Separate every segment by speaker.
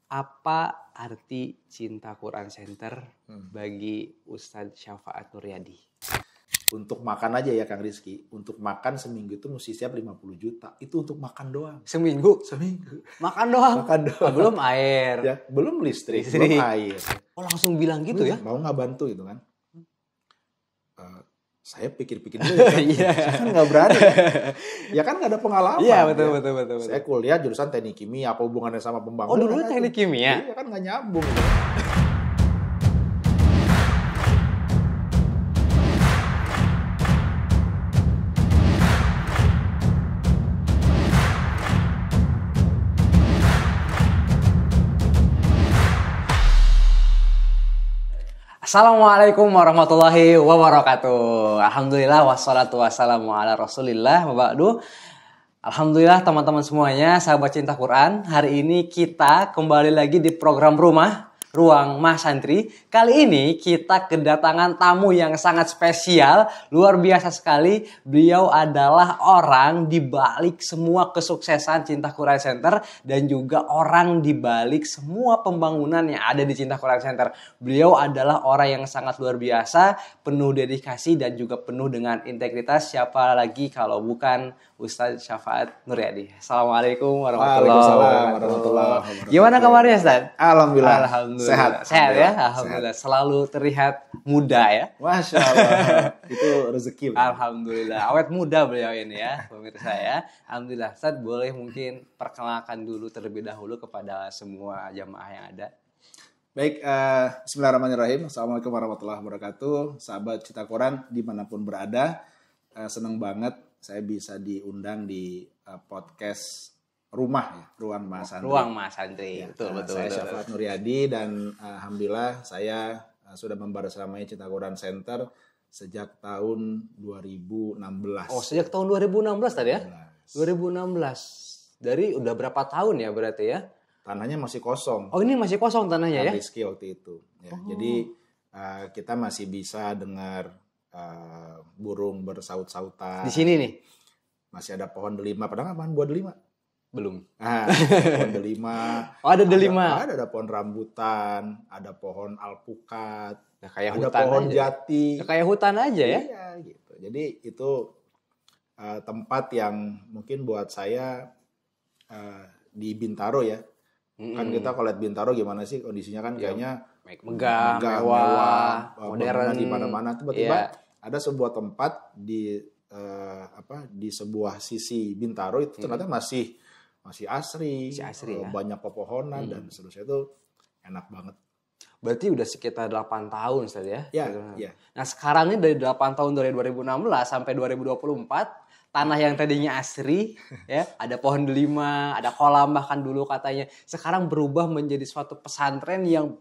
Speaker 1: Apa arti Cinta Quran Center bagi Ustadz Syafaat Nuryadi?
Speaker 2: Untuk makan aja ya Kang Rizky. Untuk makan seminggu itu mesti siap 50 juta. Itu untuk makan doang.
Speaker 1: Seminggu? Makan doang?
Speaker 2: Makan doang.
Speaker 1: Belum air.
Speaker 2: Ya, belum listrik, belum air.
Speaker 1: Oh langsung bilang gitu ya?
Speaker 2: Mau nggak bantu gitu kan? Saya pikir-pikir dulu ya kan. Saya kan nggak berani. Ya kan nggak ada pengalaman.
Speaker 1: Iya betul.
Speaker 2: Saya kuliah jurusan teknik kimia. Apa hubungannya sama pembangunan?
Speaker 1: Oh dulu teknik kimia?
Speaker 2: Iya kan nggak nyambung. Gitu.
Speaker 1: Assalamualaikum warahmatullahi wabarakatuh. Alhamdulillah wassalatu wassalamu ala rasulillah waba'du. Alhamdulillah teman-teman semuanya, sahabat cinta Quran. Hari ini kita kembali lagi di program Ruang Mas Santri. Kali ini kita kedatangan tamu yang sangat spesial, luar biasa sekali. Beliau adalah orang di balik semua kesuksesan Cinta Quran Center dan juga orang di balik semua pembangunan yang ada di Cinta Quran Center. Beliau adalah orang yang sangat luar biasa, penuh dedikasi dan juga penuh dengan integritas. Siapa lagi kalau bukan Ustadz Syafaat Nuryadi. Assalamualaikum warahmatullahi wabarakatuh. Gimana kabarnya Ustadz?
Speaker 2: Alhamdulillah.
Speaker 1: Sehat ya, alhamdulillah. Selalu terlihat muda ya.
Speaker 2: Masya Allah, itu rezeki.
Speaker 1: Alhamdulillah, awet muda beliau ini ya, pemirsa ya. Alhamdulillah, Ustadz boleh mungkin perkenalkan dulu terlebih dahulu kepada semua jamaah yang ada.
Speaker 2: Baik, bismillahirrahmanirrahim. Assalamualaikum warahmatullahi wabarakatuh. Sahabat Cinta Quran dimanapun berada, senang banget saya bisa diundang di podcast Ruang Mas Santri.
Speaker 1: Ruang Mas Santri,
Speaker 2: ya,
Speaker 1: betul.
Speaker 2: Saya Syafaat Nuryadi dan alhamdulillah saya sudah membersamai Cinta Quran Center sejak tahun 2016.
Speaker 1: Oh, sejak tahun 2016 tadi ya? 2016. Dari udah berapa tahun ya berarti ya?
Speaker 2: Tanahnya masih kosong.
Speaker 1: Oh, ini masih kosong tanahnya ya?
Speaker 2: Rizky waktu itu. Ya, jadi kita masih bisa dengar burung bersaut-sautan.
Speaker 1: Di sini nih?
Speaker 2: Masih ada pohon delima. Padahal apaan buah delima?
Speaker 1: Belum.
Speaker 2: Pohon delima.
Speaker 1: Oh, ada delima.
Speaker 2: Ada pohon rambutan, ada pohon alpukat,
Speaker 1: kayak
Speaker 2: ada
Speaker 1: hutan
Speaker 2: pohon
Speaker 1: aja.
Speaker 2: Jati.
Speaker 1: Kayak hutan aja ya?
Speaker 2: Iya, gitu. Jadi itu tempat yang mungkin buat saya di Bintaro ya. Kan kita kalau lihat Bintaro gimana sih kondisinya kan kayaknya
Speaker 1: megah, mewah, modern
Speaker 2: di mana-mana. Tiba-tiba ada sebuah tempat di sebuah sisi Bintaro itu ternyata masih asri,
Speaker 1: ya?
Speaker 2: Banyak pepohonan dan seterusnya, itu enak banget.
Speaker 1: Berarti udah sekitar 8 tahun Ustaz ya?
Speaker 2: Iya.
Speaker 1: Nah sekarang ini dari 8 tahun dari 2016 sampai 2024, tanah yang tadinya asri, ya, ada pohon delima, ada kolam bahkan dulu katanya, sekarang berubah menjadi suatu pesantren yang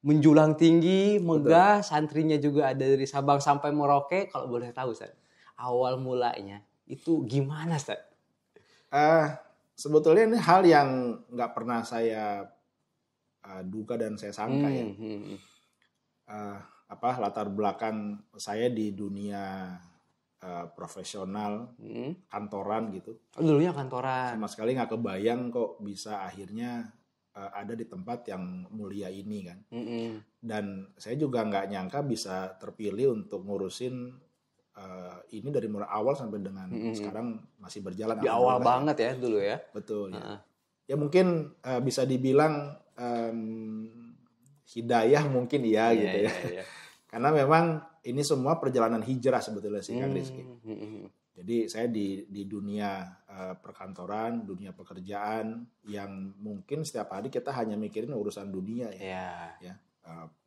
Speaker 1: menjulang tinggi, megah. Betul. Santrinya juga ada dari Sabang sampai Merauke. Kalau boleh tahu Ustaz, awal mulanya itu gimana Ustaz?
Speaker 2: Sebetulnya ini hal yang nggak pernah saya duga dan saya sangka ya. Latar belakang saya di dunia profesional, kantoran gitu.
Speaker 1: Oh, dulunya kantoran.
Speaker 2: Sama sekali nggak kebayang kok bisa akhirnya ada di tempat yang mulia ini kan. Dan saya juga nggak nyangka bisa terpilih untuk ngurusin ini dari mulai awal sampai dengan sekarang masih berjalan.
Speaker 1: Di awal banget ya dulu ya.
Speaker 2: Betul. Ya mungkin bisa dibilang hidayah mungkin ya gitu ya. Karena memang ini semua perjalanan hijrah sebetulnya sih Kang Rizky. Jadi saya di dunia perkantoran, dunia pekerjaan yang mungkin setiap hari kita hanya mikirin urusan dunia ya.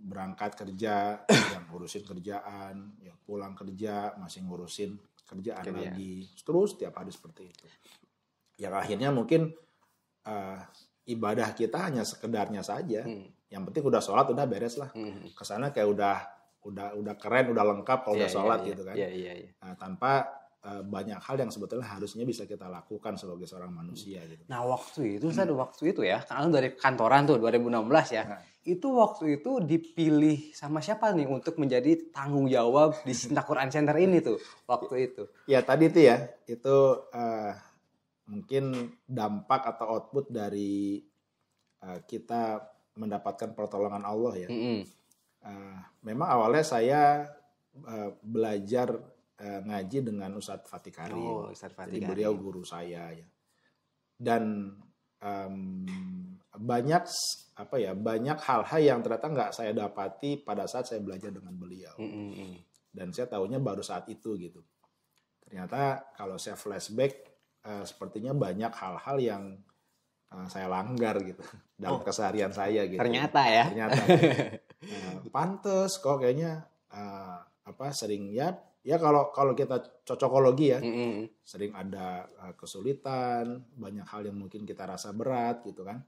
Speaker 2: Berangkat kerja, yang ngurusin kerjaan, yang pulang kerja masih ngurusin kerjaan lagi, terus tiap hari seperti itu. Yang akhirnya mungkin ibadah kita hanya sekedarnya saja. Yang penting udah sholat udah beres lah. Kesana kayak udah keren, udah lengkap kalau udah sholat gitu kan. Nah, tanpa banyak hal yang sebetulnya harusnya bisa kita lakukan sebagai seorang manusia gitu.
Speaker 1: Nah waktu itu ya, karena dari kantoran tuh 2016 ya. Itu waktu itu dipilih sama siapa nih untuk menjadi tanggung jawab di Cinta Quran Center ini tuh waktu itu?
Speaker 2: Ya tadi tuh ya, itu mungkin dampak atau output dari kita mendapatkan pertolongan Allah ya. Memang awalnya saya belajar ngaji dengan Ustadz Fatih Karim. Jadi beliau guru saya ya. Dan banyak hal-hal yang ternyata nggak saya dapati pada saat saya belajar dengan beliau. Dan saya tahunya baru saat itu gitu. Ternyata kalau saya flashback, sepertinya banyak hal-hal yang saya langgar gitu dalam keseharian saya gitu.
Speaker 1: Ternyata ya.
Speaker 2: Pantes kok kayaknya sering ya kalau kita cocokologi ya, sering ada kesulitan, banyak hal yang mungkin kita rasa berat gitu kan.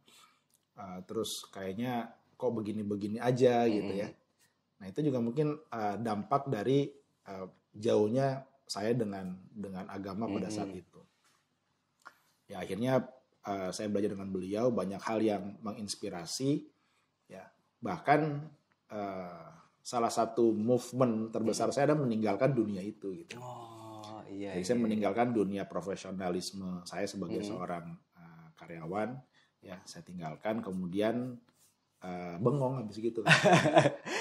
Speaker 2: Terus kayaknya kok begini-begini aja gitu ya. Nah itu juga mungkin dampak dari jauhnya saya dengan agama pada saat itu. Ya akhirnya saya belajar dengan beliau banyak hal yang menginspirasi ya. Bahkan salah satu movement terbesar saya adalah meninggalkan dunia itu gitu. Jadi saya meninggalkan dunia profesionalisme saya sebagai seorang karyawan ya, saya tinggalkan kemudian bengong habis gitu.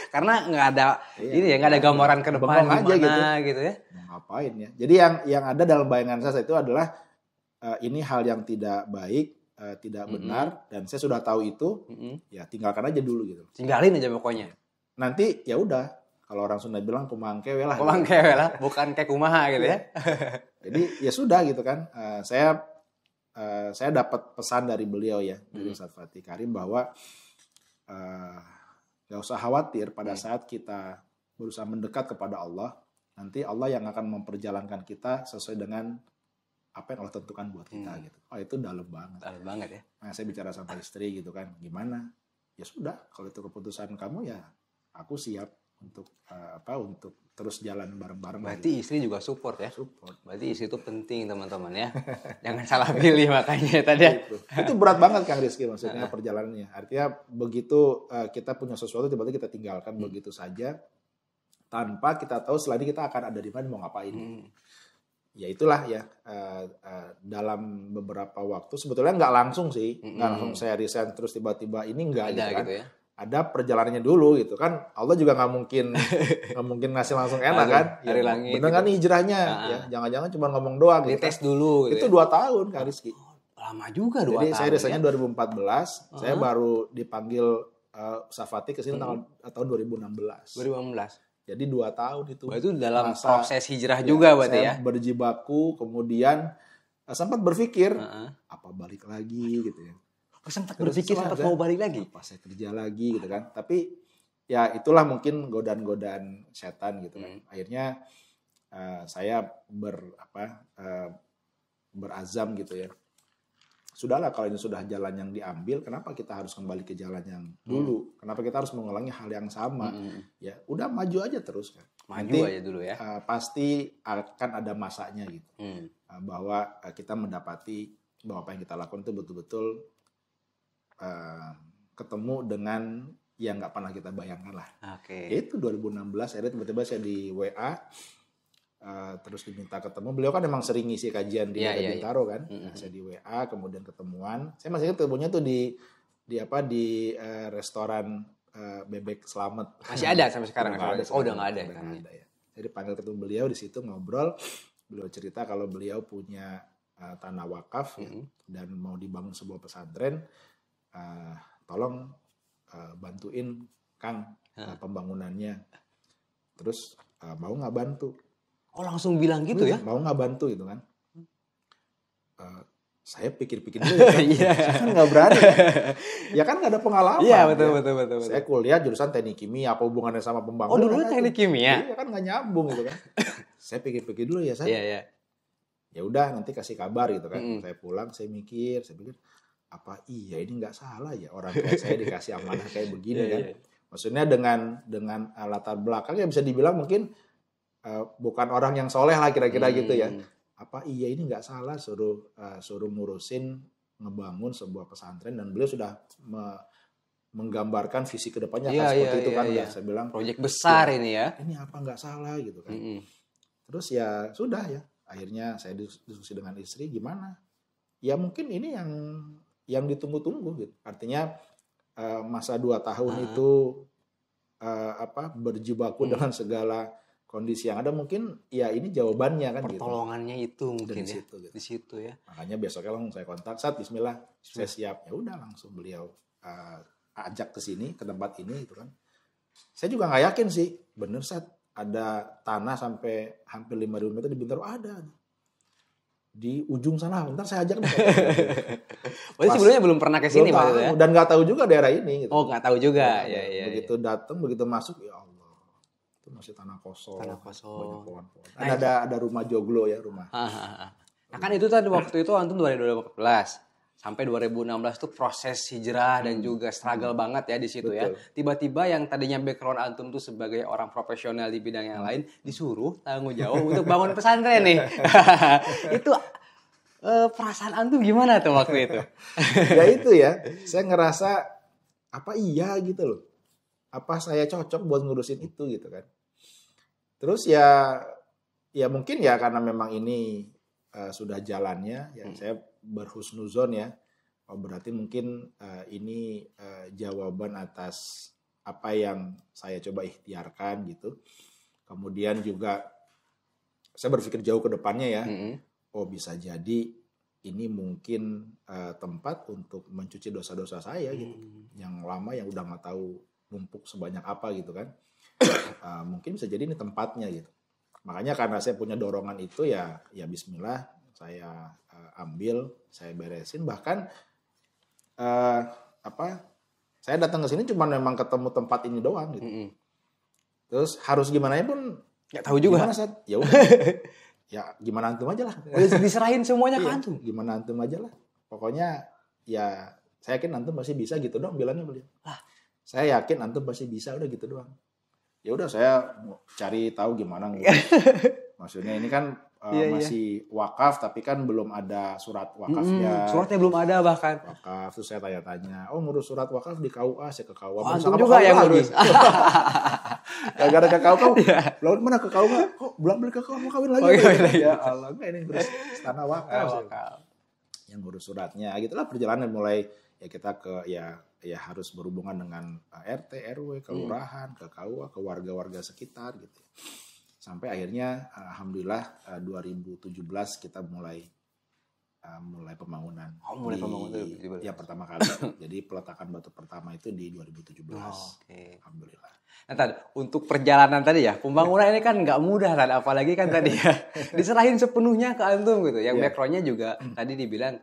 Speaker 1: Karena nggak ada nggak ada gambaran ke depan gimana gitu ya.
Speaker 2: Mau ngapain ya? Jadi yang ada dalam bayangan saya itu adalah ini hal yang tidak baik, tidak benar, dan saya sudah tahu itu, ya tinggalkan aja dulu gitu.
Speaker 1: Tinggalin aja pokoknya.
Speaker 2: Nanti ya udah, kalau orang Sunda bilang kumangkewe lah.
Speaker 1: Kumangkewe lah, bukan kayak kumaha gitu ya.
Speaker 2: Jadi ya sudah gitu kan. Saya dapat pesan dari beliau ya, dari Ustadz Fatih Karim bahwa gak usah khawatir pada saat kita berusaha mendekat kepada Allah, nanti Allah yang akan memperjalankan kita sesuai dengan apa yang Allah tentukan buat kita gitu. Itu dalam banget.
Speaker 1: Dalam banget ya.
Speaker 2: Nah, saya bicara sama istri gitu kan, gimana? Ya sudah, kalau itu keputusan kamu ya aku siap untuk untuk terus jalan bareng-bareng.
Speaker 1: Berarti
Speaker 2: gitu.
Speaker 1: Istri juga support ya?
Speaker 2: Support.
Speaker 1: Berarti istri itu penting teman-teman ya. Jangan salah pilih makanya tadi ya.
Speaker 2: Itu berat banget Kang Rizky maksudnya perjalanannya. Artinya begitu kita punya sesuatu tiba-tiba kita tinggalkan begitu saja tanpa kita tahu setelah ini kita akan ada di mana mau ngapain. Ya itulah ya dalam beberapa waktu sebetulnya nggak langsung sih, nggak langsung saya resign terus tiba-tiba ini nggak gitu kan. Gitu ya? Ada perjalanannya dulu gitu kan. Allah juga nggak mungkin ngasih langsung enak kan. Ya, bener gitu. Kan nih hijrahnya ya, jangan-jangan cuma ngomong doang gitu.
Speaker 1: Tes dulu
Speaker 2: gitu. Itu 2 tahun Kak Rizky.
Speaker 1: Lama juga 2 tahun.
Speaker 2: Jadi saya resignnya 2014, saya baru dipanggil Safati ke sini tahun 2016.
Speaker 1: 2016.
Speaker 2: Jadi 2 tahun itu.
Speaker 1: Itu dalam proses hijrah juga berarti ya.
Speaker 2: Berjibaku, kemudian sempat berpikir apa balik lagi gitu ya.
Speaker 1: Sempat berpikir sempat mau balik lagi.
Speaker 2: Apa saya kerja lagi gitu kan. Tapi ya itulah mungkin godaan-godaan setan gitu kan. Akhirnya saya berazam gitu ya. Sudahlah kalau ini sudah jalan yang diambil, kenapa kita harus kembali ke jalan yang dulu? Kenapa kita harus mengulangi hal yang sama? Ya, udah maju aja terus kan.
Speaker 1: Maju aja dulu ya.
Speaker 2: Pasti akan ada masanya gitu. Bahwa kita mendapati bahwa apa yang kita lakukan itu betul-betul ketemu dengan yang nggak pernah kita bayangkan lah. Itu 2016, akhirnya tiba-tiba saya di WA. Terus diminta ketemu, beliau kan memang sering ngisi kajian di Bintaro kan. Saya di WA, kemudian ketemuan. Saya masih ingat ketemunya tuh di restoran Bebek Slamet.
Speaker 1: Masih ada sampai sekarang? Udah nggak ada.
Speaker 2: Ya. Jadi panggil ketemu beliau di situ ngobrol. Beliau cerita kalau beliau punya tanah wakaf dan mau dibangun sebuah pesantren. Tolong bantuin Kang pembangunannya. Terus mau nggak bantu?
Speaker 1: Oh langsung bilang gitu ya?
Speaker 2: Mau nggak bantu gitu kan? Saya pikir-pikir dulu ya kan, saya kan nggak berani kan? Ya kan nggak ada pengalaman.
Speaker 1: Iya betul.
Speaker 2: Saya kuliah jurusan teknik kimia, apa hubungannya sama pembangunan?
Speaker 1: Oh dulu teknik kimia?
Speaker 2: Iya kan nggak nyambung gitu kan. Saya pikir-pikir dulu ya saya.
Speaker 1: Iya.
Speaker 2: Ya udah nanti kasih kabar gitu kan. Saya pulang, saya pikir apa iya ini nggak salah ya orang kayak saya dikasih amanah kayak begini kan? Maksudnya dengan latar belakang yang bisa dibilang mungkin bukan orang yang soleh lah kira-kira gitu ya. Apa iya ini nggak salah suruh ngurusin ngebangun sebuah pesantren dan beliau sudah menggambarkan visi kedepannya seperti itu kan. Saya bilang
Speaker 1: proyek besar ini ya.
Speaker 2: Ini apa nggak salah gitu kan. Terus ya sudah ya akhirnya saya diskusi dengan istri gimana. Ya mungkin ini yang ditunggu-tunggu gitu. Artinya masa 2 tahun itu berjibaku dengan segala kondisi yang ada, mungkin ya ini jawabannya kan
Speaker 1: pertolongannya gitu. Itu mungkin
Speaker 2: di
Speaker 1: ya.
Speaker 2: situ, gitu.
Speaker 1: Di situ ya.
Speaker 2: Makanya besoknya langsung saya kontak, Sat, bismillah, saya siap. Ya udah langsung beliau ajak ke sini, ke tempat ini gitu kan. Saya juga nggak yakin sih, bener Sat, ada tanah sampai hampir 5.000 meter di Bintaro, ada. Di ujung sana, bentar saya ajak deh.
Speaker 1: Berarti sebelumnya belum pernah ke sini Pak ya?
Speaker 2: Dan nggak tahu juga daerah ini. Gitu.
Speaker 1: Oh nggak tahu juga. Ya,
Speaker 2: begitu datang, begitu masuk, ya Allah, itu masih tanah kosong.
Speaker 1: Tanah kosong.
Speaker 2: Banyak pohon-pohon. Ada rumah joglo ya, rumah.
Speaker 1: Nah kan itu tadi waktu itu antum 2014 sampai 2016 tuh proses hijrah dan juga struggle banget ya di situ. Betul. Ya. Tiba-tiba yang tadinya background antum tuh sebagai orang profesional di bidang yang lain disuruh tanggung jawab untuk bangun pesantren nih. Itu perasaan antum gimana tuh waktu itu?
Speaker 2: Ya itu ya, saya ngerasa apa iya gitu loh. Apa saya cocok buat ngurusin itu gitu kan. Terus ya mungkin ya karena memang ini sudah jalannya, ya saya berhusnuzon ya. Oh, berarti mungkin ini jawaban atas apa yang saya coba ikhtiarkan gitu. Kemudian juga saya berpikir jauh ke depannya ya. Oh bisa jadi ini mungkin tempat untuk mencuci dosa-dosa saya gitu. Yang lama yang udah nggak tahu numpuk sebanyak apa gitu kan. Mungkin bisa jadi ini tempatnya gitu. Makanya karena saya punya dorongan itu ya bismillah saya ambil, saya beresin. Bahkan saya datang ke sini cuma memang ketemu tempat ini doang gitu. Terus harus gimana pun
Speaker 1: nggak tahu juga.
Speaker 2: Gimana Sat? Ya udah. Ya gimana antum aja lah.
Speaker 1: Diserahin semuanya ke antum.
Speaker 2: Gimana antum aja lah. Pokoknya ya saya yakin antum pasti bisa gitu dong bilangnya beliau. Saya yakin antum pasti bisa, udah gitu doang. Ya udah saya cari tahu gimana. Maksudnya ini kan masih wakaf tapi kan belum ada surat wakafnya.
Speaker 1: Suratnya belum ada bahkan.
Speaker 2: Wakaf, terus saya tanya-tanya, ngurus surat wakaf di KUA, saya ke KUA.
Speaker 1: Antum juga yang ngurus.
Speaker 2: Gara-gara ke KUA, lalu mana ke KUA? Kok belum beli ke KUA, mau kawin lagi? Ya Allah, ini ngurus tanah wakaf. Yang ngurus suratnya, gitulah perjalanan mulai ya kita ke ya harus berhubungan dengan RT, RW, kelurahan, ke KUA, ke warga-warga sekitar gitu. Sampai akhirnya alhamdulillah 2017 kita mulai pembangunan.
Speaker 1: Mulai pembangunan
Speaker 2: ya pertama kali. Jadi peletakan batu pertama itu di 2017. Alhamdulillah.
Speaker 1: Nah, tadi untuk perjalanan tadi ya, pembangunan ini kan nggak mudah kan, apalagi kan tadi ya diserahin sepenuhnya ke antum gitu. Yang backgroundnya juga tadi dibilang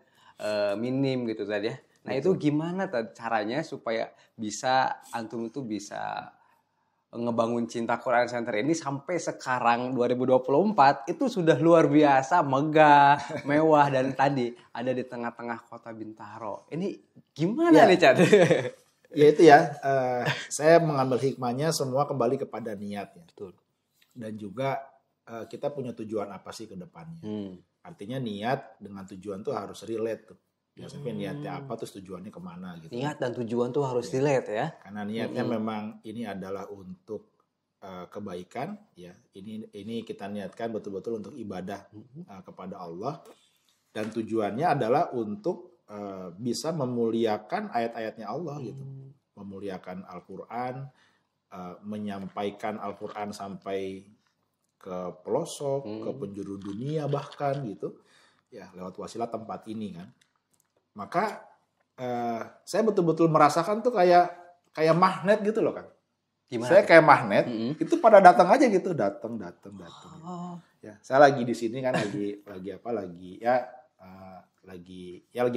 Speaker 1: minim gitu tadi ya. Nah itu gimana caranya supaya bisa antum itu bisa ngebangun cinta Quran Center ini sampai sekarang 2024 itu sudah luar biasa megah, mewah dan tadi ada di tengah-tengah kota Bintaro. Ini gimana nih Cad?
Speaker 2: Ya itu ya, saya mengambil hikmahnya semua kembali kepada niat ya.
Speaker 1: Betul.
Speaker 2: Dan juga kita punya tujuan apa sih ke depannya. Artinya niat dengan tujuan tuh harus relate tuh. Biasanya niatnya apa terus tujuannya kemana gitu.
Speaker 1: Niat dan tujuan tuh harus relate ya.
Speaker 2: Karena niatnya memang ini adalah untuk kebaikan ya. Ini kita niatkan betul-betul untuk ibadah kepada Allah. Dan tujuannya adalah untuk bisa memuliakan ayat-ayatnya Allah gitu. Memuliakan Al-Qur'an, menyampaikan Al-Qur'an sampai ke pelosok, ke penjuru dunia bahkan gitu. Ya, lewat wasilah tempat ini kan. Maka saya betul-betul merasakan tuh kayak magnet gitu loh kan.
Speaker 1: Gimana?
Speaker 2: Saya kayak magnet, itu pada datang aja gitu, datang. Ya, saya lagi di sini kan lagi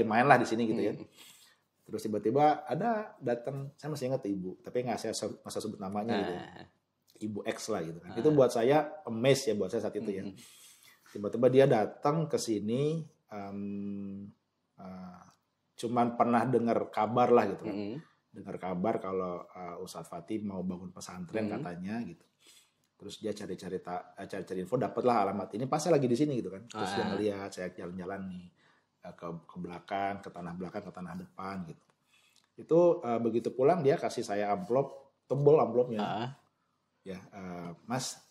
Speaker 2: main lah di sini gitu ya. Terus tiba-tiba ada datang, saya masih ingat ibu, tapi nggak saya sebut namanya gitu. Ibu X lah gitu kan. Itu buat saya amaze ya buat saya saat itu ya. Tiba-tiba dia datang ke sini. Cuman pernah dengar kabar lah gitu kan. Dengar kabar kalau Ustadz Fatih mau bangun pesantren katanya gitu. Terus dia cari-cari info, dapatlah alamat ini. Pas saya lagi di sini gitu kan. Terus dia ngelihat saya jalan-jalan nih ke belakang, ke tanah depan gitu. Itu begitu pulang dia kasih saya amplop, tebel amplopnya. Ya, Mas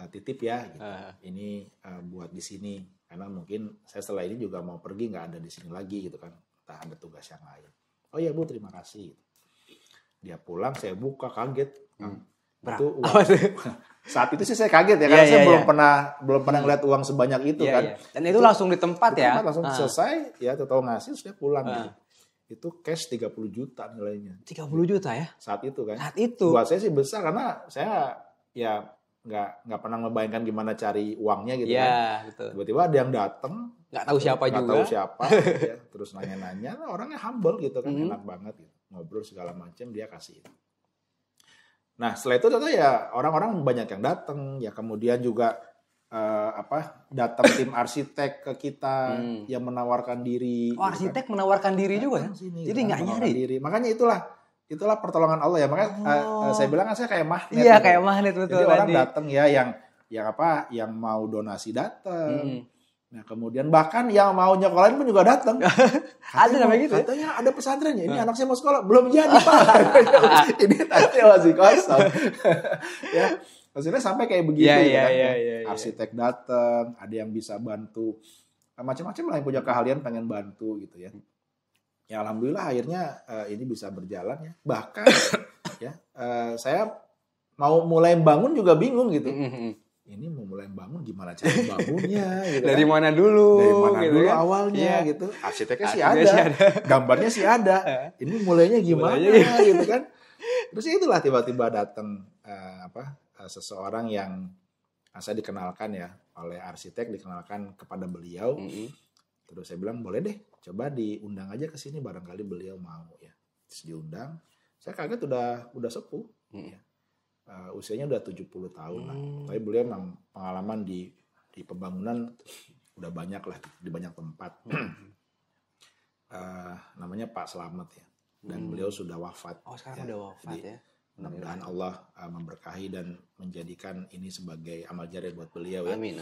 Speaker 2: titip ya gitu. Ini buat di sini. Karena mungkin saya setelah ini juga mau pergi, nggak ada di sini lagi gitu kan. entah ada tugas yang lain. Oh iya Bu, terima kasih. Dia pulang, saya buka kaget. Itu uang. Saat itu sih saya kaget ya, karena saya belum pernah ngeliat uang sebanyak itu kan.
Speaker 1: Dan itu langsung di tempat ya.
Speaker 2: Langsung selesai, ya tahu ngasih sudah pulang. Gitu. Itu cash 30 juta nilainya.
Speaker 1: 30 juta ya?
Speaker 2: Saat itu kan.
Speaker 1: Saat itu.
Speaker 2: Buat saya sih besar karena saya ya nggak pernah membayangkan gimana cari uangnya gitu kan. Betul. Tiba-tiba ada yang datang.
Speaker 1: Nggak tahu siapa juga.
Speaker 2: Nggak tahu siapa. Ya, terus nanya-nanya, orangnya humble gitu kan, enak banget gitu. Ngobrol segala macam dia kasih. Nah setelah itu ternyata ya orang-orang banyak yang datang. Ya kemudian juga datang tim arsitek ke kita yang menawarkan diri.
Speaker 1: Oh, arsitek kan menawarkan diri juga ya? Jadi nggak nyari.
Speaker 2: Diri. Makanya itulah pertolongan Allah ya. Makanya saya bilang kan saya kayak magnet.
Speaker 1: Iya, kayak magnet betul.
Speaker 2: Jadi orang datang ya yang mau donasi datang. Nah, kemudian bahkan yang mau nyekolahin pun juga datang.
Speaker 1: Ada namanya gitu.
Speaker 2: Katanya ada pesantrennya. Ini anak saya mau sekolah, belum jadi, Pak. Ini tadi masih kosong. Ya. Maksudnya sampai kayak begitu arsitek datang, ada yang bisa bantu, macam-macam lah yang punya keahlian pengen bantu gitu ya. Ya alhamdulillah akhirnya ini bisa berjalan ya. Bahkan ya saya mau mulai bangun juga bingung gitu. Ini mau mulai bangun gimana cara bangunnya gitu.
Speaker 1: Dari mana dulu?
Speaker 2: Dari mana
Speaker 1: gitu
Speaker 2: dulu
Speaker 1: kan?
Speaker 2: awalnya gitu. Arsiteknya sih ada. Gambarnya sih ada. Ini mulainya gimana gitu kan. Terus itulah tiba-tiba datang seseorang yang saya dikenalkan ya oleh arsitek, dikenalkan kepada beliau. Terus saya bilang boleh deh coba diundang aja ke sini, barangkali beliau mau ya. Terus diundang. Saya kaget udah sepuh. Ya. Usianya udah 70 tahun lah. Tapi beliau memang pengalaman di pembangunan udah banyak lah di banyak tempat. Namanya Pak Slamet ya. Dan beliau sudah wafat.
Speaker 1: Oh sekarang udah wafat ya.
Speaker 2: Mudah-mudahan Allah memberkahi dan menjadikan ini sebagai amal jariah buat beliau ya.
Speaker 1: Amin.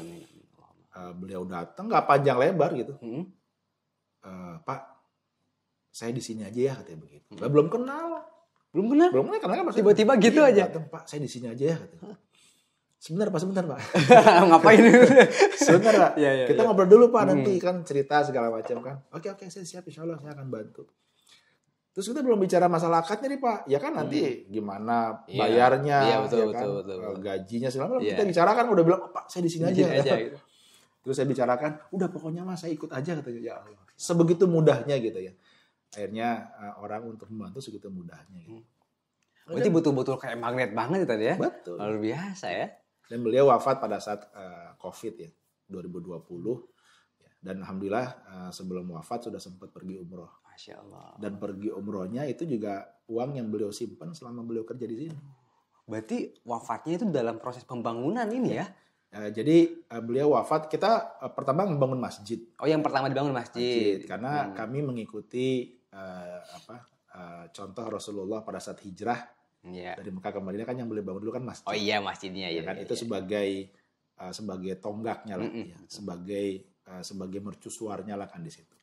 Speaker 2: Beliau datang nggak panjang lebar gitu. Pak, saya di sini aja ya katanya begitu. Belum kenal kan
Speaker 1: tiba-tiba gitu aja.
Speaker 2: Datang, Pak, saya di sini aja ya katanya. Sebentar Pak.
Speaker 1: Ngapain?
Speaker 2: Sebentar Pak. Kita ngobrol dulu Pak, nanti kan cerita segala macam kan. Oke, saya siap, insya Allah saya akan bantu. Terus kita belum bicara masalah akadnya nih Pak. Ya kan nanti gimana bayarnya,
Speaker 1: betul.
Speaker 2: Gajinya segala macam. Kita bicarakan udah bilang, Pak saya di sini aja. Gitu. Terus saya bicarakan, udah pokoknya Mas saya ikut aja katanya. Ya Allah. Sebegitu mudahnya gitu ya. Akhirnya orang untuk membantu segitu mudahnya. Gitu.
Speaker 1: Berarti betul-betul kayak magnet banget tadi ya.
Speaker 2: Betul.
Speaker 1: Luar biasa ya.
Speaker 2: Dan beliau wafat pada saat COVID ya, 2020. Dan alhamdulillah sebelum wafat sudah sempat pergi umroh.
Speaker 1: Masya Allah.
Speaker 2: Dan pergi umrohnya itu juga uang yang beliau simpan selama beliau kerja di sini.
Speaker 1: Berarti wafatnya itu dalam proses pembangunan ini ya?
Speaker 2: Jadi beliau wafat, kita pertama membangun masjid.
Speaker 1: Oh yang pertama dibangun masjid.
Speaker 2: Karena kami mengikuti contoh Rasulullah pada saat hijrah dari Mekah ke Madinah kan yang beliau bangun dulu kan masjid.
Speaker 1: Oh iya masjidnya ya.
Speaker 2: Kan itu sebagai tonggaknya lah, sebagai mercusuarnya lah kan di situ.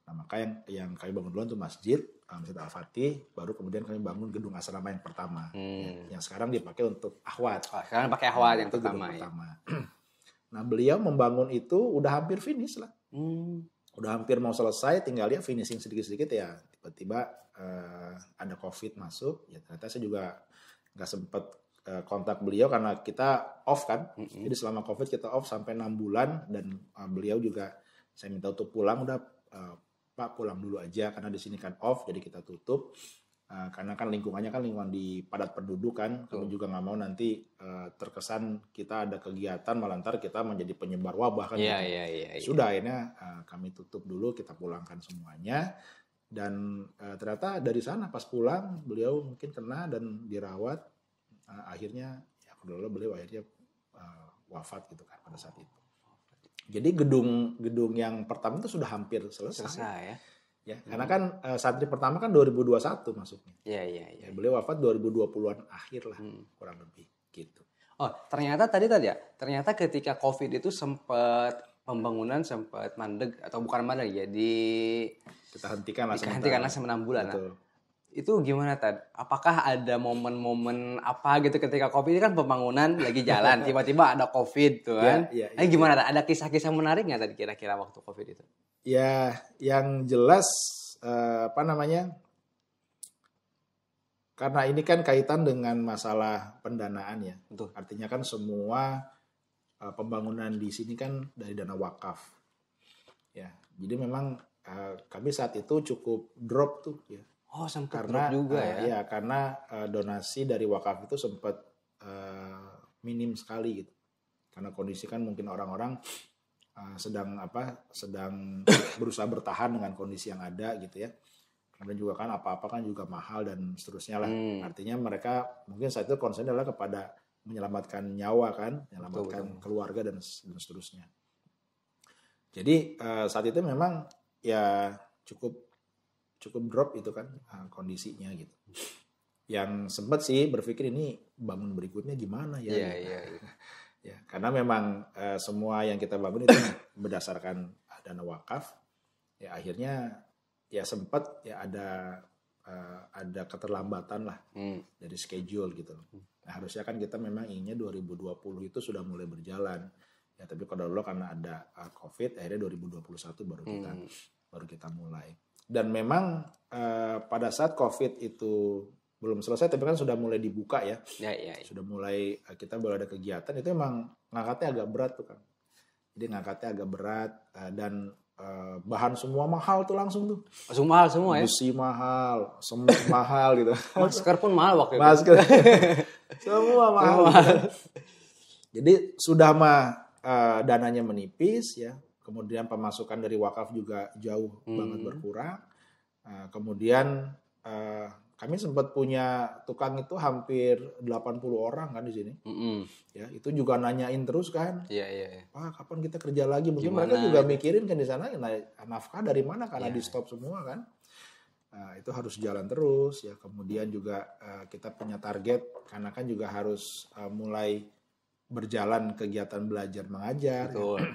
Speaker 2: Nah maka yang kami bangun dulu itu masjid Al-Fatih, baru kemudian kami bangun gedung asrama yang pertama, yang sekarang dipakai untuk Ahwat.
Speaker 1: Sekarang pakai Ahwat yang
Speaker 2: pertama.
Speaker 1: Ya.
Speaker 2: Nah beliau membangun itu udah hampir finish lah, udah hampir mau selesai, tinggal dia finishing sedikit-sedikit ya. Tiba-tiba ada COVID masuk, ya ternyata saya juga nggak sempet kontak beliau karena kita off kan. Jadi selama COVID kita off sampai 6 bulan dan beliau juga saya minta untuk pulang, udah Pak pulang dulu aja karena di sini kan off, jadi kita tutup karena kan lingkungannya kan lingkungan di padat penduduk kan. Kami juga nggak mau nanti terkesan kita ada kegiatan malah ntar kita menjadi penyebar wabah kan. Sudah akhirnya kami tutup dulu, kita pulangkan semuanya. Dan ternyata dari sana pas pulang beliau mungkin kena dan dirawat, akhirnya ya kedua beliau akhirnya wafat gitu kan pada saat itu. Jadi gedung yang pertama itu sudah hampir selesai ya. Karena kan santri pertama kan 2021 masuknya. Iya. Beliau wafat 2020-an akhir lah kurang lebih gitu.
Speaker 1: Oh, ternyata ya. Ternyata ketika COVID itu sempat pembangunan sempat mandek atau bukan mandek ya,
Speaker 2: kita hentikan lah
Speaker 1: 6 bulan. Betul. Itu gimana Tad? Apakah ada momen-momen apa gitu ketika COVID ini kan pembangunan lagi jalan, tiba-tiba ada COVID tuh kan? Gimana Tad? Ada kisah-kisah menarik nggak tadi kira-kira waktu COVID itu?
Speaker 2: Ya, yang jelas apa namanya? Karena ini kan kaitan dengan masalah pendanaan ya.
Speaker 1: Betul.
Speaker 2: Artinya kan semua pembangunan di sini kan dari dana wakaf. Ya, jadi memang kami saat itu cukup drop tuh ya.
Speaker 1: Oh, sempat
Speaker 2: Karena
Speaker 1: drop juga ya.
Speaker 2: ya karena donasi dari wakaf itu sempat minim sekali gitu. Karena kondisi kan mungkin orang-orang sedang berusaha bertahan dengan kondisi yang ada gitu ya. Kemudian juga kan apa-apa kan juga mahal dan seterusnya lah. Artinya mereka mungkin saat itu concern adalah kepada menyelamatkan nyawa kan, menyelamatkan keluarga dan seterusnya. Jadi saat itu memang ya cukup drop itu kan kondisinya gitu. Yang sempat sih berpikir ini bangun berikutnya gimana ya.
Speaker 1: Iya.
Speaker 2: Ya, karena memang semua yang kita bangun itu berdasarkan dana wakaf. Ya akhirnya ya sempat ya ada keterlambatan lah dari schedule gitu. Nah, harusnya kan kita memang inginnya 2020 itu sudah mulai berjalan. Ya, tapi kalau dulu karena ada COVID, akhirnya 2021 baru kita mulai. Dan memang pada saat COVID itu belum selesai, tapi kan sudah mulai dibuka ya.
Speaker 1: Ya.
Speaker 2: Sudah mulai kita baru ada kegiatan, itu emang ngangkatnya agak berat tuh kan. Jadi ngangkatnya agak berat dan bahan semua mahal tuh langsung tuh.
Speaker 1: Langsung mahal semua ya?
Speaker 2: Besi mahal, semut mahal gitu.
Speaker 1: Masker pun mahal waktu itu.
Speaker 2: Masker. Semua mahal. Gitu kan. Jadi sudah dananya menipis ya. Kemudian pemasukan dari wakaf juga jauh banget berkurang. Kemudian kami sempat punya tukang itu hampir 80 orang kan di sini. Ya, itu juga nanyain terus kan.
Speaker 1: Iya.
Speaker 2: Pak, kapan kita kerja lagi? Mungkin
Speaker 1: Gimana,
Speaker 2: mereka juga mikirin kan di sana nafkah dari mana karena di stop semua kan. Itu harus jalan terus ya. Kemudian juga kita punya target karena kan juga harus mulai berjalan kegiatan belajar mengajar.
Speaker 1: Betul.
Speaker 2: Ya.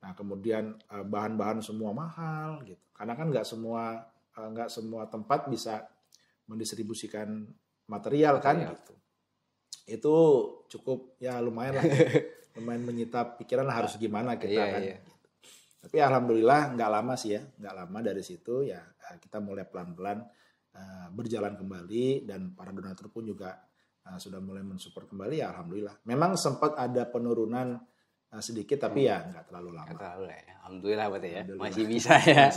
Speaker 2: Nah, kemudian bahan-bahan semua mahal gitu. Karena kan nggak semua tempat bisa mendistribusikan material kan gitu. Itu cukup ya lumayan lah. Lumayan menyita pikiran harus gimana kita kan.
Speaker 1: Iya.
Speaker 2: Tapi alhamdulillah nggak lama sih ya. Nggak lama dari situ ya kita mulai pelan-pelan berjalan kembali dan para donatur pun juga sudah mulai mensupport kembali ya alhamdulillah. Memang sempat ada penurunan sedikit tapi ya nggak terlalu lama.
Speaker 1: Nggak terlalu ya. Alhamdulillah berarti ya. Masih bisa ya.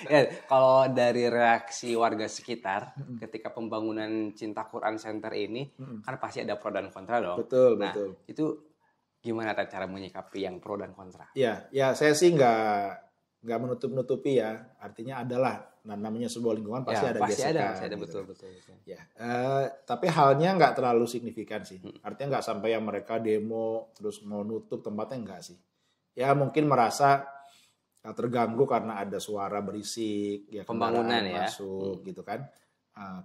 Speaker 1: Ya. Kalau dari reaksi warga sekitar ketika pembangunan Cinta Quran Center ini kan pasti ada pro dan kontra dong.
Speaker 2: Betul.
Speaker 1: Itu gimana cara menyikapi yang pro dan kontra?
Speaker 2: Ya saya sih nggak menutup-nutupi ya. Artinya adalah namanya sebuah lingkungan pasti ada gesekan.
Speaker 1: Pasti ada
Speaker 2: gitu.
Speaker 1: betul.
Speaker 2: Ya, tapi halnya nggak terlalu signifikan sih. Artinya nggak sampai yang mereka demo terus mau nutup tempatnya enggak sih. Ya mungkin merasa terganggu karena ada suara berisik, ya
Speaker 1: pembangunan ya
Speaker 2: masuk gitu kan.